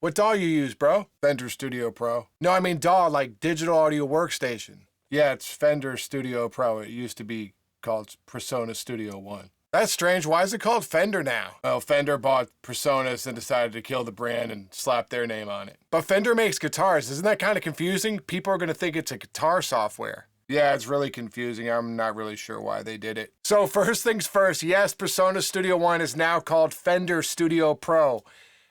What DAW you use, bro? Fender Studio Pro. No, I mean DAW, like Digital Audio Workstation. Yeah, it's Fender Studio Pro. It used to be called Persona Studio One. That's strange. Why is it called Fender now? Oh, Fender bought Personas and decided to kill the brand and slap their name on it. But Fender makes guitars. Isn't that kind of confusing? People are going to think it's a guitar software. Yeah, it's really confusing. I'm not really sure why they did it. So first things first, yes, Persona Studio One is now called Fender Studio Pro.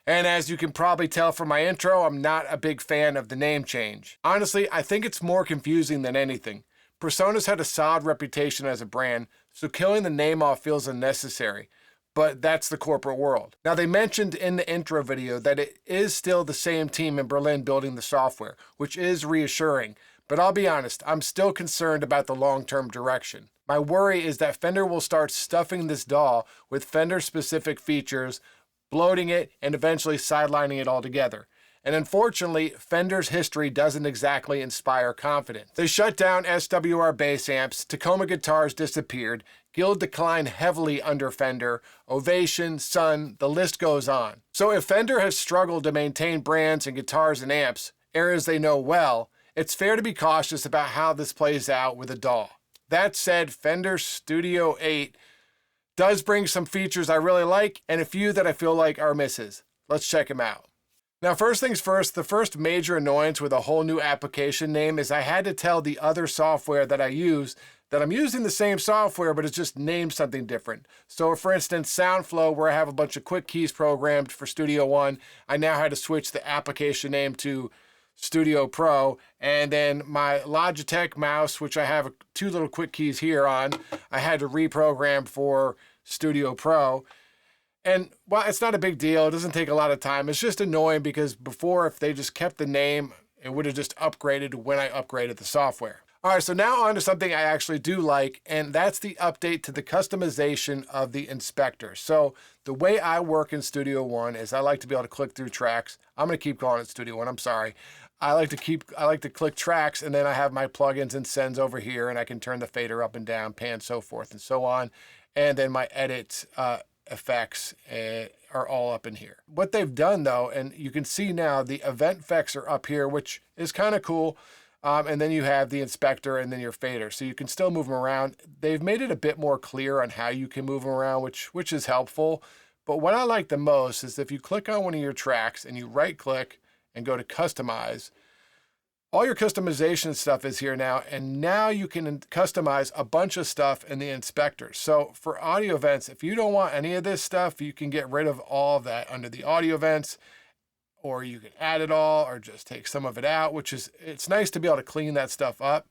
And as you can probably tell from my intro, I'm not a big fan of the name change. Honestly, I think it's more confusing than anything. Persona's had a solid reputation as a brand, so killing the name off feels unnecessary. But that's the corporate world. Now, they mentioned in the intro video that it is still the same team in Berlin building the software, which is reassuring. But I'll be honest, I'm still concerned about the long-term direction. My worry is that Fender will start stuffing this DAW with Fender-specific features, bloating it, and eventually sidelining it altogether. And unfortunately, Fender's history doesn't exactly inspire confidence. They shut down SWR bass amps, Tacoma guitars disappeared, Guild declined heavily under Fender, Ovation, Sun, the list goes on. So if Fender has struggled to maintain brands and guitars and amps, areas they know well, it's fair to be cautious about how this plays out with a DAW. That said, Fender Studio 8 does bring some features I really like and a few that I feel like are misses. Let's check them out. Now, first things first, the first major annoyance with a whole new application name is I had to tell the other software that I use that I'm using the same software, but it's just named something different. So for instance, SoundFlow, where I have a bunch of quick keys programmed for Studio One, I now had to switch the application name to Studio Pro, and then my Logitech mouse, which I have two little quick keys here on, I had to reprogram for Studio Pro. And well, it's not a big deal. It doesn't take a lot of time. It's just annoying because before, if they just kept the name, it would have just upgraded when I upgraded the software. All right, so now on to something I actually do like, and that's the update to the customization of the inspector. So the way I work in Studio One is I like to be able to click through tracks. I'm gonna keep calling it Studio One, I'm sorry. I like to click tracks, and then I have my plugins and sends over here, and I can turn the fader up and down, pan, so forth and so on. And then my edit effects are all up in here. What they've done though, and you can see now the event effects are up here, which is kind of cool. And then you have the inspector and then your fader. So you can still move them around. They've made it a bit more clear on how you can move them around, which is helpful. But what I like the most is if you click on one of your tracks and you right click and go to customize, all your customization stuff is here now, and now you can customize a bunch of stuff in the inspector. So for audio events, if you don't want any of this stuff, you can get rid of all of that under the audio events, or you can add it all or just take some of it out, it's nice to be able to clean that stuff up.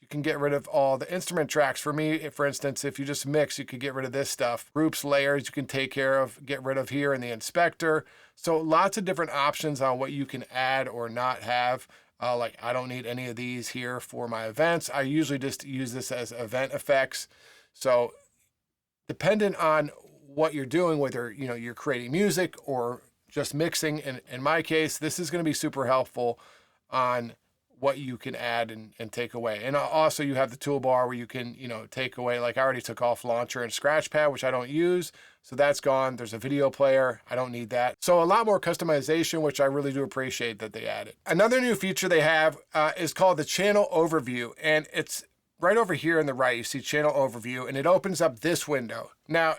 You can get rid of all the instrument tracks. For me, for instance, if you just mix, you could get rid of this stuff. Groups, layers, you can get rid of here in the inspector. So lots of different options on what you can add or not have. Like I don't need any of these here for my events. I usually just use this as event effects. So dependent on what you're doing, whether you're creating music or just mixing, in my case, this is going to be super helpful on what you can add and take away. And also you have the toolbar where you can, take away, like I already took off launcher and scratch pad, which I don't use. So that's gone. There's a video player. I don't need that. So a lot more customization, which I really do appreciate that they added. Another new feature they have is called the channel overview. And it's right over here on the right. You see channel overview, and it opens up this window. Now,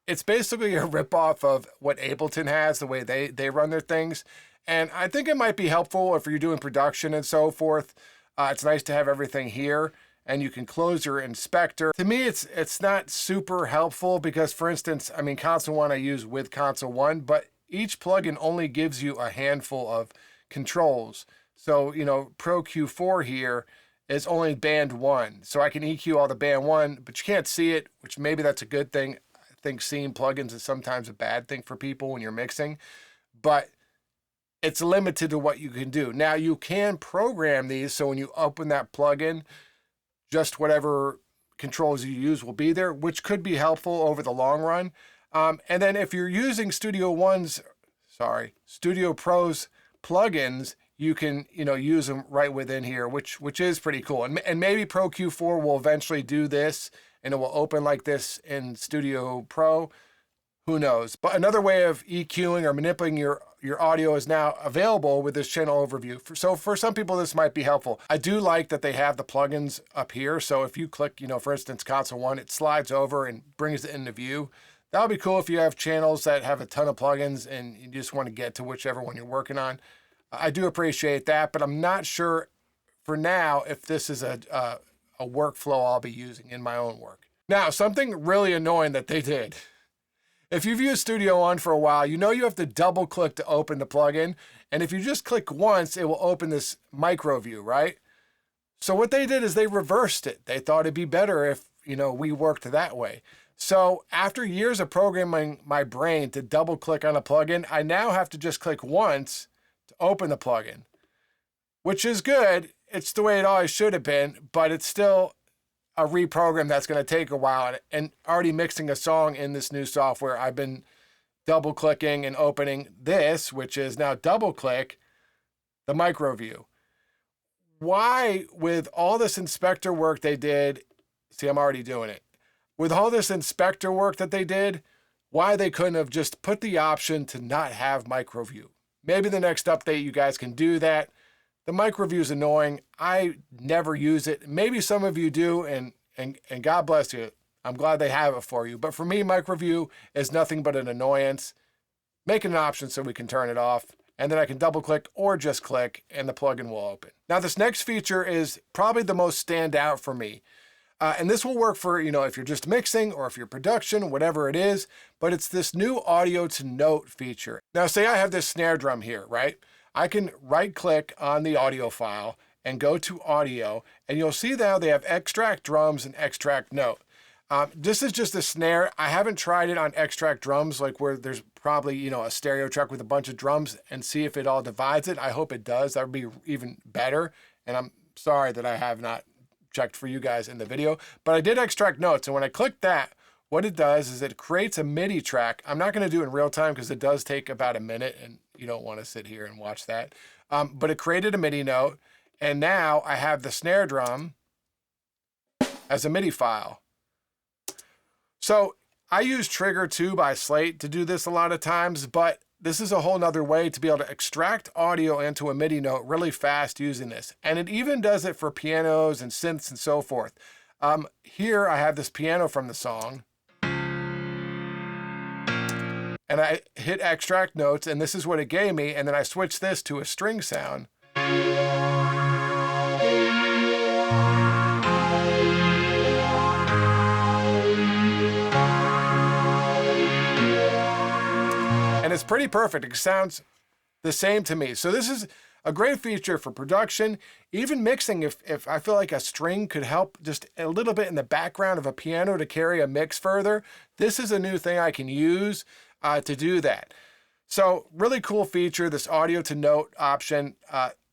it's basically a ripoff of what Ableton has, the way they run their things. And I think it might be helpful if you're doing production and so forth. It's nice to have everything here, and you can close your inspector. To me, it's not super helpful because, for instance, Console 1 I use with Console 1, but each plugin only gives you a handful of controls. So, Pro Q4 here is only band 1. So I can EQ all the band 1, but you can't see it, which maybe that's a good thing. I think seeing plugins is sometimes a bad thing for people when you're mixing, but it's limited to what you can do. Now you can program these, so when you open that plugin, just whatever controls you use will be there, which could be helpful over the long run. And then if you're using Studio Pro's plugins, you can use them right within here, which is pretty cool. And maybe Pro Q4 will eventually do this, and it will open like this in Studio Pro. Who knows? But another way of EQing or manipulating your your audio is now available with this channel overview. So for some people, this might be helpful. I do like that they have the plugins up here. So if you click, for instance, console 1, it slides over and brings it into view. That would be cool if you have channels that have a ton of plugins and you just want to get to whichever one you're working on. I do appreciate that, but I'm not sure for now if this is a workflow I'll be using in my own work. Now, something really annoying that they did. If you've used Studio One for a while, you know you have to double click to open the plugin. And if you just click once, it will open this micro view, right? So what they did is they reversed it. They thought it'd be better if, we worked that way. So after years of programming my brain to double click on a plugin, I now have to just click once to open the plugin, which is good. It's the way it always should have been, but it's still a reprogram that's going to take a while. And already mixing a song in this new software, I've been double clicking and opening this, which is now double click the micro view. Why, with all this inspector work they did, see, I'm already doing it. With all this inspector work that they did, why they couldn't have just put the option to not have micro view. Maybe the next update you guys can do that. The micro view is annoying. I never use it. Maybe some of you do, and God bless you. I'm glad they have it for you. But for me, micro view is nothing but an annoyance. Make it an option so we can turn it off, and then I can double click or just click and the plugin will open. Now this next feature is probably the most standout for me. And this will work for, if you're just mixing or if you're production, whatever it is, but it's this new audio to note feature. Now say I have this snare drum here, right? I can right click on the audio file and go to audio, and you'll see now they have extract drums and extract note. This is just a snare. I haven't tried it on extract drums, like where there's probably, a stereo track with a bunch of drums, and see if it all divides it. I hope it does. That would be even better. And I'm sorry that I have not checked for you guys in the video, but I did extract notes. And when I click that, what it does is it creates a MIDI track. I'm not going to do it in real time because it does take about a minute and you don't want to sit here and watch that. But it created a MIDI note. And now I have the snare drum as a MIDI file. So I use Trigger 2 by Slate to do this a lot of times, but this is a whole nother way to be able to extract audio into a MIDI note really fast using this. And it even does it for pianos and synths and so forth. Here I have this piano from the song. And I hit extract notes, and this is what it gave me. And then I switch this to a string sound. And it's pretty perfect. It sounds the same to me. So this is a great feature for production, even mixing. If I feel like a string could help just a little bit in the background of a piano to carry a mix further, this is a new thing I can use to do that. So really cool feature, this audio to note option.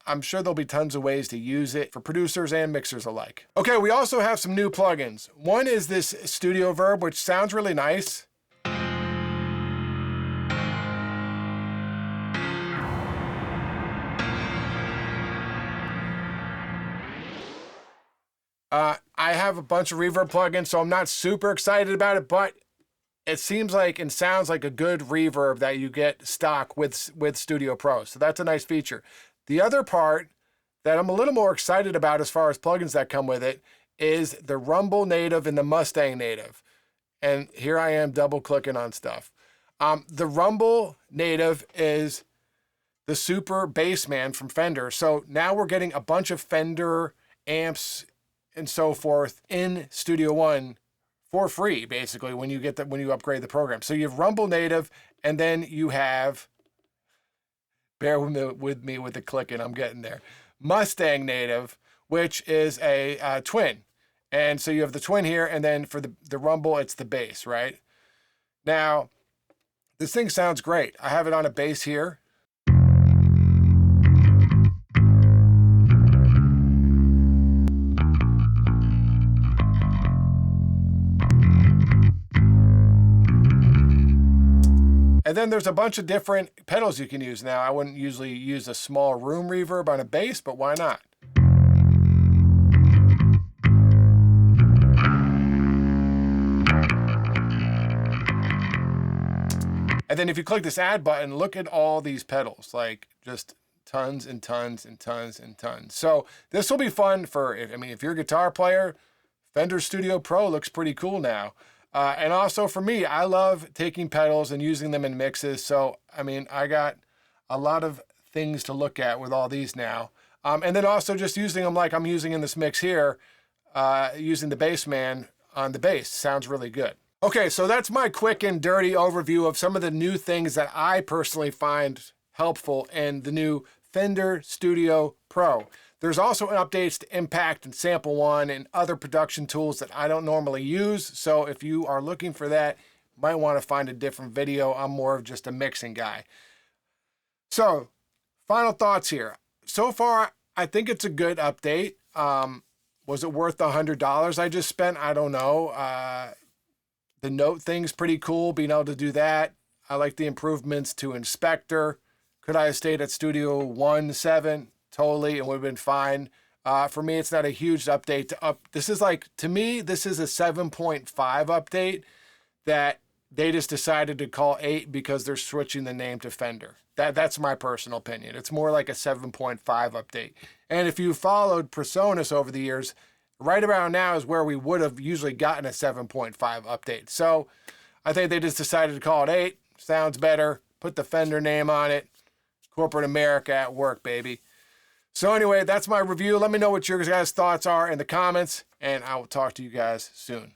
I'm sure there'll be tons of ways to use it for producers and mixers alike. Okay, we also have some new plugins. One is this Studio Verb, which sounds really nice. I have a bunch of reverb plugins, so I'm not super excited about it, but it seems like and sounds like a good reverb that you get stock with Studio Pro. So that's a nice feature. The other part that I'm a little more excited about as far as plugins that come with it is the Rumble Native and the Mustang Native. And here I am double clicking on stuff. The Rumble Native is the super bass man from Fender. So now we're getting a bunch of Fender amps and so forth in Studio One for free, basically, when you upgrade the program. So you have Rumble Native, and then you have, bear with me with the clicking, I'm getting there, Mustang Native, which is a twin. And so you have the twin here, and then for the Rumble, it's the bass, right? Now, this thing sounds great. I have it on a bass here. And then there's a bunch of different pedals you can use now. I wouldn't usually use a small room reverb on a bass, but why not? And then if you click this add button, look at all these pedals, like just tons and tons and tons and tons. So this will be fun for, if you're a guitar player, Fender Studio Pro looks pretty cool now. And also for me, I love taking pedals and using them in mixes. So, I got a lot of things to look at with all these now. And then also just using them like I'm using in this mix here, using the Bassman on the bass. Sounds really good. Okay, so that's my quick and dirty overview of some of the new things that I personally find helpful in the new Fender Studio Pro. There's also updates to Impact and Sample One and other production tools that I don't normally use. So if you are looking for that, you might want to find a different video. I'm more of just a mixing guy. So, final thoughts here. So far, I think it's a good update. Was it worth the $100 I just spent? I don't know. The note thing's pretty cool, being able to do that. I like the improvements to Inspector. Could I have stayed at Studio 1.7? Totally, it would have been fine. For me, it's not a huge update. This is like, to me, this is a 7.5 update that they just decided to call 8 because they're switching the name to Fender. That's my personal opinion. It's more like a 7.5 update. And if you followed Presonus over the years, right around now is where we would have usually gotten a 7.5 update. So I think they just decided to call it 8. Sounds better. Put the Fender name on it. Corporate America at work, baby. So anyway, that's my review. Let me know what your guys' thoughts are in the comments, and I will talk to you guys soon.